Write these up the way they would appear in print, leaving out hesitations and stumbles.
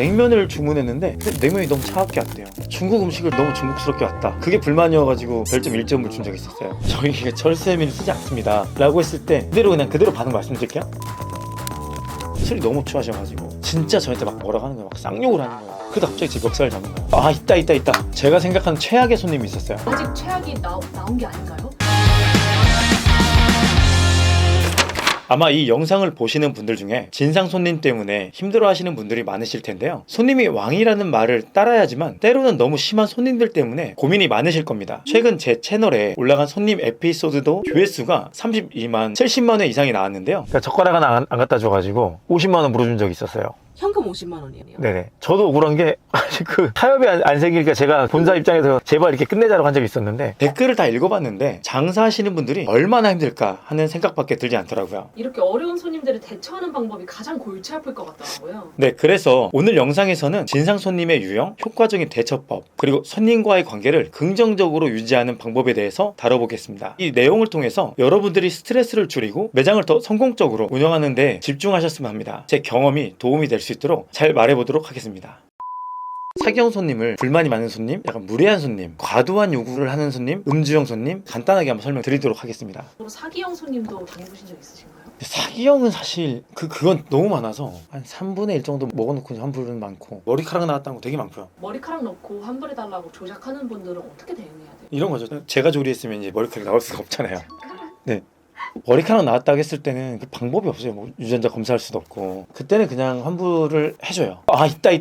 냉면을 주문했는데 냉면이 너무 차갑게 왔대요. 중국 음식을 너무 중국스럽게 왔다. 그게 불만이어가지고 별점 1점을 준 적이 있었어요. 저희가 철수세미를 쓰지 않습니다 라고 했을 때 그대로 반응 말씀드릴게요. 술이 너무 취하셔가지고 진짜 저한테 막 뭐라고 하는 거예요. 막 쌍욕을 하는 거예요. 그러다 갑자기 제 멱살을 잡는 거예요. 아 있다. 제가 생각하는 최악의 손님이 있었어요. 아직 최악이 나온 게 아닌가요? 아마 이 영상을 보시는 분들 중에 진상 손님 때문에 힘들어하시는 분들이 많으실 텐데요. 손님이 왕이라는 말을 따라야지만 때로는 너무 심한 손님들 때문에 고민이 많으실 겁니다. 최근 제 채널에 올라간 손님 에피소드도 조회수가 32만 70만 회 이상이 나왔는데요. 그러니까 젓가락 하나 안 갖다 줘가지고 50만 원 물어준 적이 있었어요. 현금 50만 원이에요. 네네. 저도 억울한 게 아직 그 타협이 안 생기니까 제가 본사 입장에서 제발 이렇게 끝내자라고 한 적이 있었는데 댓글을 다 읽어봤는데 장사하시는 분들이 얼마나 힘들까 하는 생각밖에 들지 않더라고요. 이렇게 어려운 손님들을 대처하는 방법이 가장 골치 아플 것 같더라고요. 네, 그래서 오늘 영상에서는 진상 손님의 유형, 효과적인 대처법, 그리고 손님과의 관계를 긍정적으로 유지하는 방법에 대해서 다뤄보겠습니다. 이 내용을 통해서 여러분들이 스트레스를 줄이고 매장을 더 성공적으로 운영하는 데 집중하셨으면 합니다. 제 경험이 도움이 될 수 있도록 잘 말해보도록 하겠습니다. 사기형 손님을 불만이 많은 손님, 약간 무례한 손님, 과도한 요구를 하는 손님, 음주형 손님 간단하게 한번 설명드리도록 하겠습니다. 사기형 손님도 당해보신 적 있으신가요? 사기형은 사실 그건 너무 많아서 한 3분의 1 정도 먹어놓고 환불은 많고 머리카락 나왔다는 거 되게 많고요. 머리카락 넣고 환불해달라고 조작하는 분들은 어떻게 대응해야 돼요? 이런 거죠. 제가 조리했으면 이제 머리카락이 나올 수가 없잖아요. 네. 머리카락 나왔다고 했을 때는 그 방법이 없어요. 뭐 유전자 검사할 수도 없고 그때는 그냥 환불을 해줘요. 아 있다.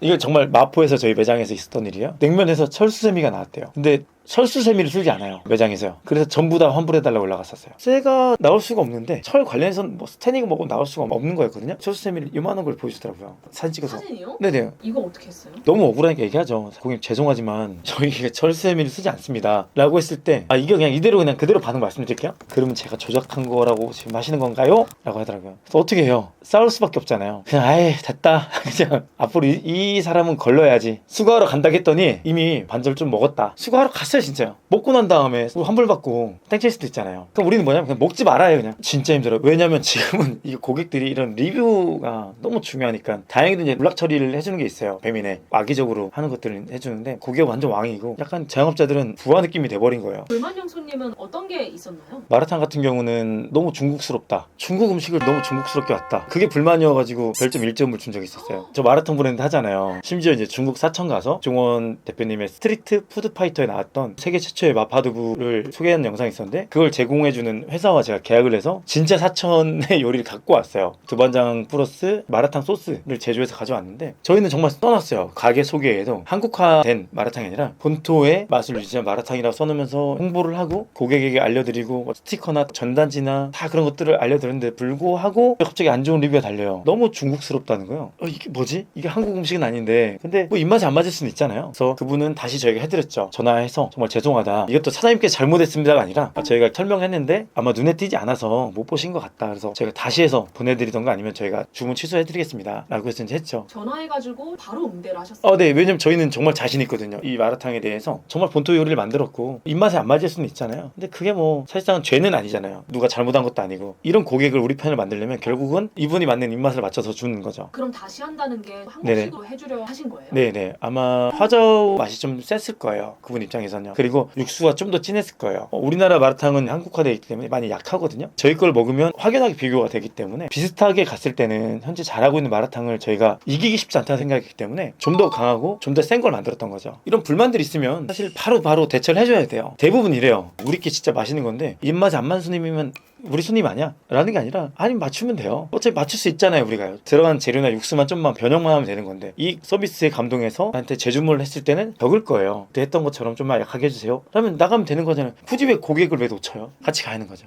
이게 정말 마포에서 저희 매장에서 있었던 일이에요. 냉면에서 철수세미가 나왔대요. 근데 철수세미를 쓰지 않아요, 매장에서요. 그래서 전부 다 환불해달라고 올라갔었어요. 쇠가 나올 수가 없는데 철 관련해서는 뭐 스테니가 뭐고 나올 수가 없는 거였거든요. 철수세미를 이만한 걸 보여주더라고요. 사진 찍어서. 사진이요? 네네. 이거 어떻게 했어요? 너무 억울하니까 얘기하죠. 고객님 죄송하지만 저희가 철수세미를 쓰지 않습니다 라고 했을 때 이게 그냥 그대로 반응 말씀드릴게요. 그러면 제가 조작한 거라고 지금 하시는 건가요? 라고 하더라고요. 그래서 어떻게 해요? 싸울 수밖에 없잖아요. 그냥 아예 됐다. 그냥 앞으로 이 사람은 걸러야지. 수거하러 간다고 했더니 이미 반절 좀 먹었다. 수거하러 갔어요. 진짜요. 먹고 난 다음에 환불받고 땡칠 수도 있잖아요. 그럼 우리는 뭐냐면 그냥 먹지 말아요. 그냥 진짜 힘들어요. 왜냐면 지금은 이 고객들이 이런 리뷰가 너무 중요하니까 다행히도 이제 연락 처리를 해주는 게 있어요. 배민에 악의적으로 하는 것들을 해주는데 그게 완전 왕이고 약간 자영업자들은 부하 느낌이 돼버린 거예요. 불만형 손님은 어떤 게 있었나요? 마라탕 같은 경우는 너무 중국스럽다. 중국 음식을 너무 중국스럽게 왔다. 그게 불만이어가지고 별점 1점을 준 적이 있었어요. 저 마라탕 브랜드 하잖아요. 심지어 이제 중국 사천 가서 종원 대표님의 스트리트 푸드 파이터에 나왔던 세계 최초의 마파두부를 소개하는 영상이 있었는데 그걸 제공해주는 회사와 제가 계약을 해서 진짜 사천의 요리를 갖고 왔어요. 두반장 플러스 마라탕 소스를 제조해서 가져왔는데 저희는 정말 써놨어요. 가게 소개에도 한국화된 마라탕이 아니라 본토의 맛을 유지한 마라탕이라고 써놓으면서 홍보를 하고 고객에게 알려드리고 스티커나 전단지나 다 그런 것들을 알려드렸는데 불구하고 갑자기 안 좋은 리뷰가 달려요. 너무 중국스럽다는 거예요. 이게 뭐지? 이게 한국 음식은 아닌데 근데 뭐 입맛에 안 맞을 수는 있잖아요. 그래서 그분은 다시 저희가 해드렸죠. 전화해서 정말 죄송하다. 이것도 사장님께 잘못했습니다가 아니라 저희가 설명했는데 아마 눈에 띄지 않아서 못 보신 것 같다. 그래서 저희가 다시 해서 보내드리던가 아니면 저희가 주문 취소해드리겠습니다 라고 해서 이제 했죠. 전화해가지고 바로 응대를 하셨어요? 네. 왜냐면 저희는 정말 자신 있거든요. 이 마라탕에 대해서 정말 본토 요리를 만들었고 입맛에 안 맞을 수는 있잖아요. 근데 그게 뭐 사실상은 죄는 아니잖아요. 누가 잘못한 것도 아니고 이런 고객을 우리 편을 만들려면 결국은 이분이 맞는 입맛을 맞춰서 주는 거죠. 그럼 다시 한다는 게 한국식으로 해주려 하신 거예요? 네네. 아마 화자오 맛이 좀 셌을 거예요. 그분 입장에서는요. 그리고 육수가 좀 더 진했을 거예요. 우리나라 마라탕은 한국화되어 있기 때문에 많이 약하거든요. 저희 걸 먹으면 확연하게 비교가 되기 때문에 비슷하게 갔을 때는 현재 잘하고 있는 마라탕을 저희가 이기기 쉽지 않다는 생각이기 때문에 좀 더 강하고 좀 더 센 걸 만들었던 거죠. 이런 불만들이 있으면 사실 바로 대처를 해줘야 돼요. 대부분 이래요. 우리끼리 진짜 맛있는 건데 입맛에 안 맞는 손님이면 우리 손님 아니야? 라는 게 아니라 아니 맞추면 돼요. 어차피 맞출 수 있잖아요. 우리가요. 들어간 재료나 육수만 좀만 변형만 하면 되는 건데 이 서비스에 감동해서 나한테 재주문을 했을 때는 적을 거예요. 그때 했던 것처럼 좀만 약하게 해주세요. 그러면 나가면 되는 거잖아요. 굳이 왜 고객을 왜 놓쳐요? 같이 가야 하는 거죠.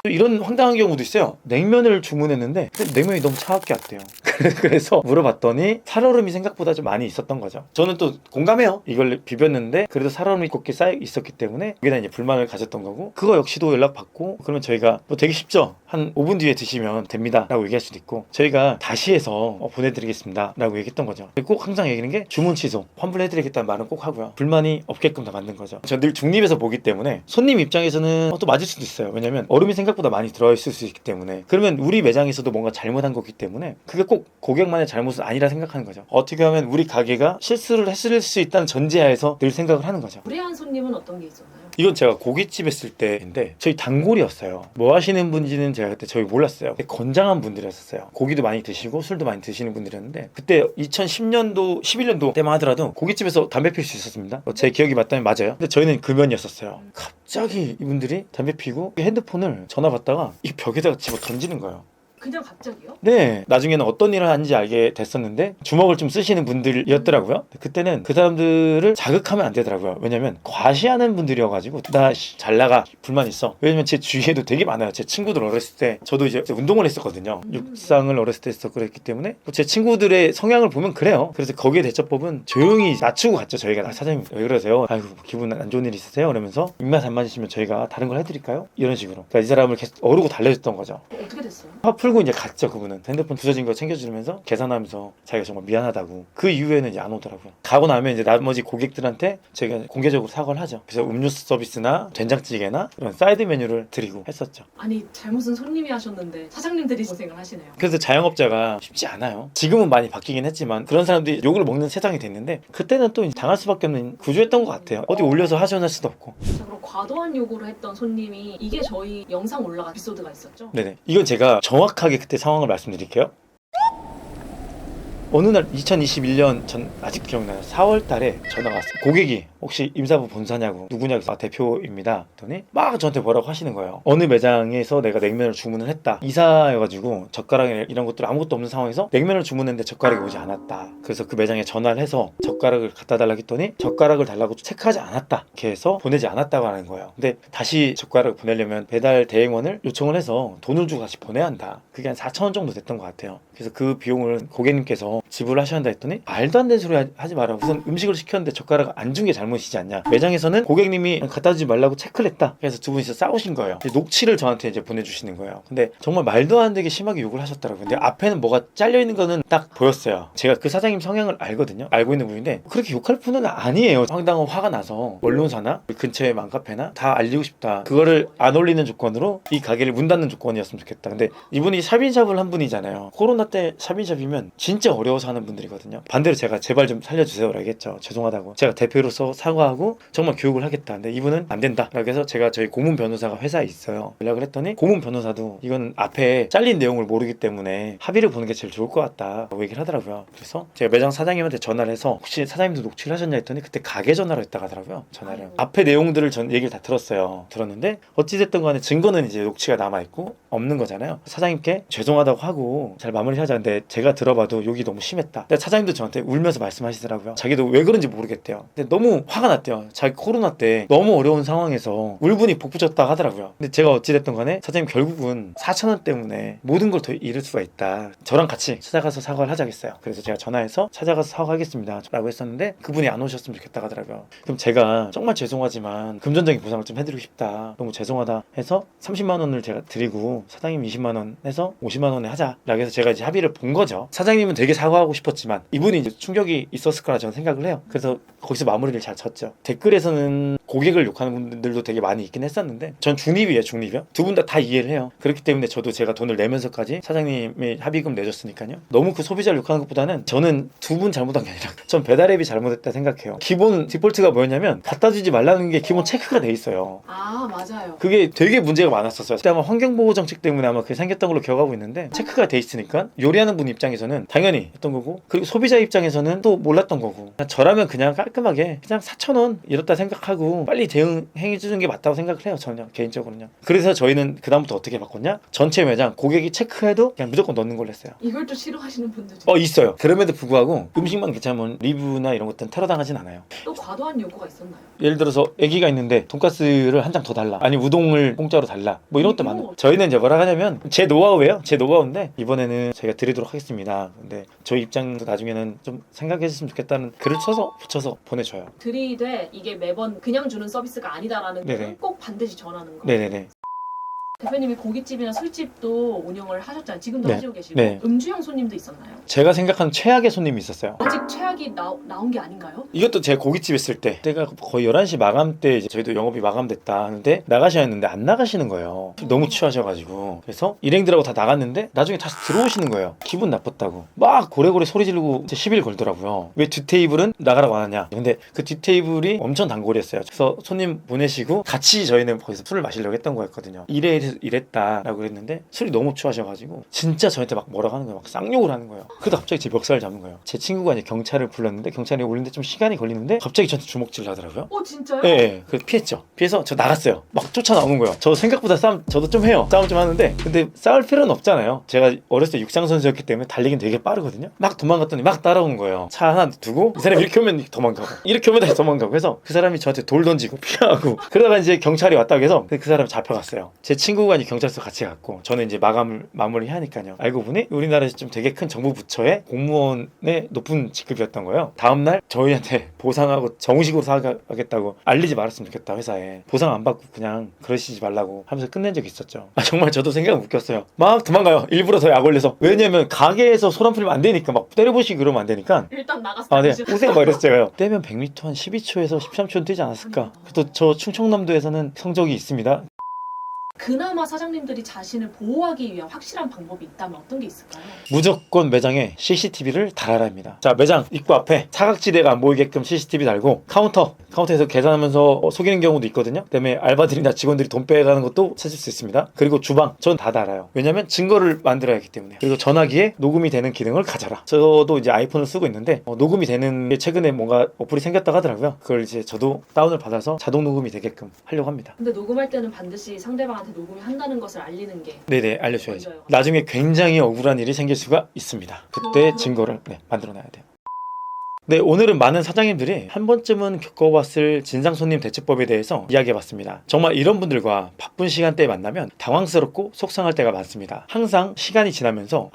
이런 황당한 경우도 있어요. 냉면을 주문했는데 냉면이 너무 차갑게 왔대요. 그래서 물어봤더니 살얼음이 생각보다 좀 많이 있었던 거죠. 저는 또 공감해요. 이걸 비볐는데 그래도 살얼음이 곱게 쌓여 있었기 때문에 거기다 이제 불만을 가졌던 거고 그거 역시도 연락받고 그러면 저희가 뭐 되게 쉽죠. 한 5분 뒤에 드시면 됩니다 라고 얘기할 수도 있고, 저희가 다시 해서 보내드리겠습니다 라고 얘기했던 거죠. 꼭 항상 얘기하는 게 주문 취소, 환불해드리겠다는 말은 꼭 하고요. 불만이 없게끔 다 만든 거죠. 저 늘 중립에서 보기 때문에 손님 입장에서는 또 맞을 수도 있어요. 왜냐면 얼음이 생각보다 많이 들어있을 수 있기 때문에. 그러면 우리 매장에서도 뭔가 잘못한 거기 때문에 그게 꼭 고객만의 잘못은 아니라 생각하는 거죠. 어떻게 하면 우리 가게가 실수를 했을 수 있다는 전제하에서 늘 생각을 하는 거죠. 무례한 손님은 어떤 게 있었나요? 이건 제가 고깃집 했을 때인데 저희 단골이었어요. 뭐 하시는 분인지는 제가 그때 저희 몰랐어요. 건장한 분들이었어요. 고기도 많이 드시고 술도 많이 드시는 분들이었는데, 그때 2010년도 11년도 때만 하더라도 고깃집에서 담배 필 수 있었습니다. 제 기억이 맞다면 맞아요. 근데 저희는 금연이었었어요. 갑자기 이분들이 담배 피고 핸드폰을 전화 받다가 이 벽에다가 집어 던지는 거예요. 그냥 갑자기요? 네, 나중에는 어떤 일을 하는지 알게 됐었는데 주먹을 좀 쓰시는 분들이었더라고요. 그때는 그 사람들을 자극하면 안 되더라고요. 왜냐면 과시하는 분들이어가지고 나 잘 나가, 불만 있어. 왜냐면 제 주위에도 되게 많아요. 제 친구들 어렸을 때, 저도 이제 운동을 했었거든요. 육상을 어렸을 때 했었고 그랬기 때문에 제 친구들의 성향을 보면 그래요. 그래서 거기에 대처법은 조용히 낮추고 갔죠. 저희가 사장님 왜 그러세요? 아이고 기분 안 좋은 일 있으세요? 그러면서 입맛 안 맞으시면 저희가 다른 걸 해드릴까요? 이런 식으로. 그러니까 이 사람을 계속 어르고 달래줬던 거죠. 어떻게 됐어요? 화 풀고 이제 갔죠. 그분은 핸드폰 부서진 거 챙겨주면서 계산하면서 자기가 정말 미안하다고. 그 이후에는 이제 안 오더라고요. 가고 나면 이제 나머지 고객들한테 저희가 공개적으로 사과를 하죠. 그래서 음료수 서비스나 된장찌개나 이런 사이드 메뉴를 드리고 했었죠. 아니 잘못은 손님이 하셨는데 사장님들이 고생을 하시네요. 그래서 자영업자가 쉽지 않아요. 지금은 많이 바뀌긴 했지만 그런 사람들이 욕을 먹는 세상이 됐는데, 그때는 또 당할 수밖에 없는 구조였던 것 같아요. 어디 올려서 하소연할 수도 없고. 자, 그럼 과도한 요구를 했던 손님이, 이게 저희 영상 올라간 에피소드가 있었죠? 네네. 이건 제가 정확하게 그때 상황을 말씀드릴게요. 어느 날 2021년 전 아직 기억나요. 4월 달에 전화가 왔어요. 고객이 혹시 임사부 본사냐고. 누구냐고. 아, 대표입니다. 했더니 막 저한테 뭐라고 하시는 거예요. 어느 매장에서 내가 냉면을 주문을 했다. 이사여가지고 젓가락 이런 것들 아무것도 없는 상황에서 냉면을 주문했는데 젓가락이 오지 않았다. 그래서 그 매장에 전화를 해서 젓가락을 갖다 달라고 했더니 젓가락을 달라고 체크하지 않았다. 이렇게 해서 보내지 않았다고 하는 거예요. 근데 다시 젓가락을 보내려면 배달 대행원을 요청을 해서 돈을 주고 다시 보내야 한다. 그게 한 4,000원 정도 됐던 것 같아요. 그래서 그 비용을 고객님께서 지불하셔야 한다 했더니 말도 안 되는 소리 하지 마라. 우선 음식을 시켰는데 젓가락을 안 준 게 잘못이지 않냐. 매장에서는 고객님이 갖다 주지 말라고 체크를 했다. 그래서 두 분이서 싸우신 거예요. 녹취를 저한테 이제 보내주시는 거예요. 근데 정말 말도 안 되게 심하게 욕을 하셨더라고요. 근데 앞에는 뭐가 잘려 있는 거는 딱 보였어요. 제가 그 사장님 성향을 알거든요. 알고 있는 분인데 그렇게 욕할 분은 아니에요. 상당한 화가 나서 언론사나 근처의 맘카페나 다 알리고 싶다. 그거를 안 올리는 조건으로 이 가게를 문 닫는 조건이었으면 좋겠다. 근데 이분이 샵인샵을 한 분이잖아요. 코로나 때 샵인샵이면 진짜 어려워서 하는 분들이거든요. 반대로 제가 제발 좀 살려주세요 라고 했죠. 죄송하다고. 제가 대표로서 사과하고 정말 교육을 하겠다. 근데 이분은 안 된다 라고 해서 제가 저희 고문 변호사가 회사에 있어요. 연락을 했더니 고문 변호사도 이건 앞에 잘린 내용을 모르기 때문에 합의를 보는 게 제일 좋을 것 같다 라고 얘기를 하더라고요. 그래서 제가 매장 사장님한테 전화를 해서 혹시 사장님도 녹취를 하셨냐 했더니 그때 가게 전화로 했다고 하더라고요. 전화를. 앞에 내용들을 전 얘기를 다 들었어요. 들었는데 어찌됐든 간에 증거는 이제 녹취가 남아있고 없는 거잖아요. 사장님께 죄송하다고 하고 잘 마무리하자. 근데 제가 들어봐도 욕이 너무 심했다. 근데 사장님도 저한테 울면서 말씀하시더라고요. 자기도 왜 그런지 모르겠대요. 근데 너무 화가 났대요. 자기 코로나 때 너무 어려운 상황에서 울분이 복붙었다 하더라고요. 근데 제가 어찌됐든 간에 사장님 결국은 4,000원 때문에 모든 걸 더 잃을 수가 있다. 저랑 같이 찾아가서 사과를 하자겠어요. 그래서 제가 전화해서 찾아가서 사과하겠습니다 라고 했었는데 그분이 안 오셨으면 좋겠다 하더라고요. 그럼 제가 정말 죄송하지만 금전적인 보상을 좀 해드리고 싶다. 너무 죄송하다 해서 30만 원을 제가 드리고 사장님 20만 원 해서 50만 원에 하자 라고 해서 제가 이제 합의를 본 거죠. 사장님은 되게 사과하고 싶었지만 이분이 이제 충격이 있었을 거라 저는 생각을 해요. 그래서 거기서 마무리를 잘 쳤죠. 댓글에서는 고객을 욕하는 분들도 되게 많이 있긴 했었는데 전 중립이에요. 중립이요. 두 분 다 이해를 해요. 그렇기 때문에 저도 제가 돈을 내면서까지 사장님이 합의금 내줬으니까요. 너무 그 소비자를 욕하는 것보다는 저는 두 분 잘못한 게 아니라 전 배달앱이 잘못했다 생각해요. 기본 디폴트가 뭐였냐면 갖다 주지 말라는 게 기본 체크가 돼 있어요. 아 맞아요. 그게 되게 문제가 많았었어요. 그때 아마 환경보호 정책 때문에 아마 그게 생겼던 걸로 기억하고 있는데 체크가 돼 있으니까 요리하는 분 입장에서는 당연히 했던 거고, 그리고 소비자 입장에서는 또 몰랐던 거고, 저라면 그냥 깔끔하게 그냥 4,000원 이렇다 생각하고 빨리 대응해 주는 게 맞다고 생각을 해요. 저는 개인적으로는요. 그래서 저희는 그다음부터 어떻게 바꿨냐? 전체 매장 고객이 체크해도 그냥 무조건 넣는 걸로 했어요. 이걸 또 싫어하시는 분들도 있어요. 그럼에도 불구하고 음식만 괜찮으면 리뷰나 이런 것들은 테러당하진 않아요. 또 과도한 요구가 있었나요? 예를 들어서 애기가 있는데 돈가스를 한 장 더 달라, 아니 우동을 공짜로 달라, 뭐 이런 것도 많아요. 저희는 이제 뭐라 하냐면 제 노하우예요. 제 노하우인데 이번에는 저희가 드리도록 하겠습니다. 근데 저희 입장도 나중에는 좀 생각해 주셨으면 좋겠다는 글을 써서 붙여서 보내줘요. 드리되 이게 매번 그냥 주는 서비스가 아니다라는 네네. 건 꼭 반드시 전하는 거. 네네네. 대표님이 고깃집이나 술집도 운영을 하셨잖아요. 지금도 네. 하시고 계시고. 네. 음주형 손님도 있었나요? 제가 생각하는 최악의 손님이 있었어요. 아직 최악이 나온 게 아닌가요? 이것도 제가 고깃집 있을 때가 거의 11시 마감 때 이제 저희도 영업이 마감됐다 하는데 나가셔야 했는데 안 나가시는 거예요. 너무 취하셔가지고. 그래서 일행들하고 다 나갔는데 나중에 다시 들어오시는 거예요. 기분 나빴다고. 막 고래고래 소리 지르고 시비를 걸더라고요. 왜 뒷테이블은 나가라고 안 하냐. 근데 그 뒷테이블이 엄청 단골이었어요. 그래서 손님 보내시고 같이 저희는 거기서 술을 마시려고 했던 거였거든요. 이랬다라고 했는데 술이 너무 취하셔가지고 진짜 저한테 막 뭐라고 하는 거예요. 막 쌍욕을 하는 거예요. 그러다 갑자기 제 멱살을 잡는 거예요. 제 친구가 이제 경찰을 불렀는데 경찰이 오는데 좀 시간이 걸리는데 갑자기 저한테 주먹질을 하더라고요. 진짜요? 예, 예. 그래서 피했죠. 피해서 저 나갔어요. 막 쫓아 나오는 거예요. 저 생각보다 싸움 저도 좀 해요. 싸움 좀 하는데 근데 싸울 필요는 없잖아요. 제가 어렸을 때 육상 선수였기 때문에 달리긴 되게 빠르거든요. 막 도망갔더니 막 따라오는 거예요. 차 하나 두고 이 사람이 이렇게 오면 도망가고 이렇게 오면 다시 도망가고 해서 그 사람이 저한테 돌 던지고 피하고 그러다가 이제 경찰이 왔다고 해서 그 사람이 잡혀갔어요. 제 친구가 이제 경찰서 같이 갔고 저는 이제 마감을 마무리하니까요. 알고 보니 우리나라에서 좀 되게 큰 정부 부처의 공무원의 높은 직급이었던 거예요. 다음날 저희한테 보상하고 정식으로 사가겠다고 알리지 말았으면 좋겠다. 회사에 보상 안 받고 그냥 그러시지 말라고 하면서 끝낸 적이 있었죠. 정말 저도 생각은 웃겼어요. 막 도망가요. 일부러 더 약 올려서. 왜냐면 가게에서 소란 풀리면 안 되니까 막 때려보시고 그러면 안 되니까 일단 나갔어요. 아, 네. 우생 막 이랬어요. 뛰면 100m 한 12초에서 13초는 뛰지 않았을까. 또 저 충청남도에서는 성적이 있습니다. 그나마 사장님들이 자신을 보호하기 위한 확실한 방법이 있다면 어떤 게 있을까요? 무조건 매장에 CCTV를 달아라 합니다. 자, 매장 입구 앞에 사각지대가 안 보이게끔 CCTV 달고 카운터에서 계산하면서 속이는 경우도 있거든요. 그다음에 알바들이나 직원들이 돈 빼가는 것도 찾을 수 있습니다. 그리고 주방 전 다 달아요. 왜냐면 증거를 만들어야 하기 때문에. 그리고 전화기에 녹음이 되는 기능을 가져라. 저도 이제 아이폰을 쓰고 있는데 녹음이 되는 게 최근에 뭔가 어플이 생겼다고 하더라고요. 그걸 이제 저도 다운을 받아서 자동 녹음이 되게끔 하려고 합니다. 근데 녹음할 때는 반드시 상대방한테 녹음이 한다는 것을 알리는 게 네네, 알려줘야죠. 먼저요. 나중에 굉장히 억울한 일이 생길 수가 있습니다. 그때 증거를 만들어놔야 돼요. 네, 오늘은 많은 사장님들이 한 번쯤은 겪어봤을 진상손님 대처법에 대해서 이야기해봤습니다. 정말 이런 분들과 바쁜 시간대에 만나면 당황스럽고 속상할 때가 많습니다. 항상 시간이 지나면서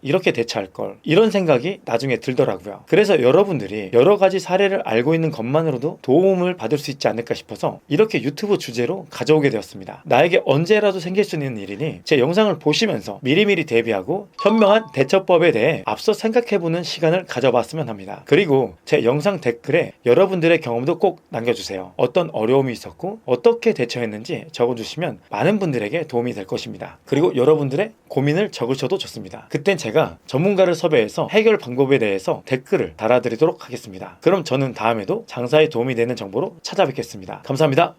이렇게 대처할 걸 이런 생각이 나중에 들더라고요. 그래서 여러분들이 여러 가지 사례를 알고 있는 것만으로도 도움을 받을 수 있지 않을까 싶어서 이렇게 유튜브 주제로 가져오게 되었습니다. 나에게 언제라도 생길 수 있는 일이니 제 영상을 보시면서 미리미리 대비하고 현명한 대처법에 대해 앞서 생각해보는 시간을 가져봤으면 합니다. 그리고 제 영상 댓글에 여러분들의 경험도 꼭 남겨주세요. 어떤 어려움이 있었고 어떻게 대처했는지 적어주시면 많은 분들에게 도움이 될 것입니다. 그리고 여러분들의 고민을 적으셔도 좋습니다. 그땐 제가 전문가를 섭외해서 해결 방법에 대해서 댓글을 달아드리도록 하겠습니다. 그럼 저는 다음에도 장사에 도움이 되는 정보로 찾아뵙겠습니다. 감사합니다.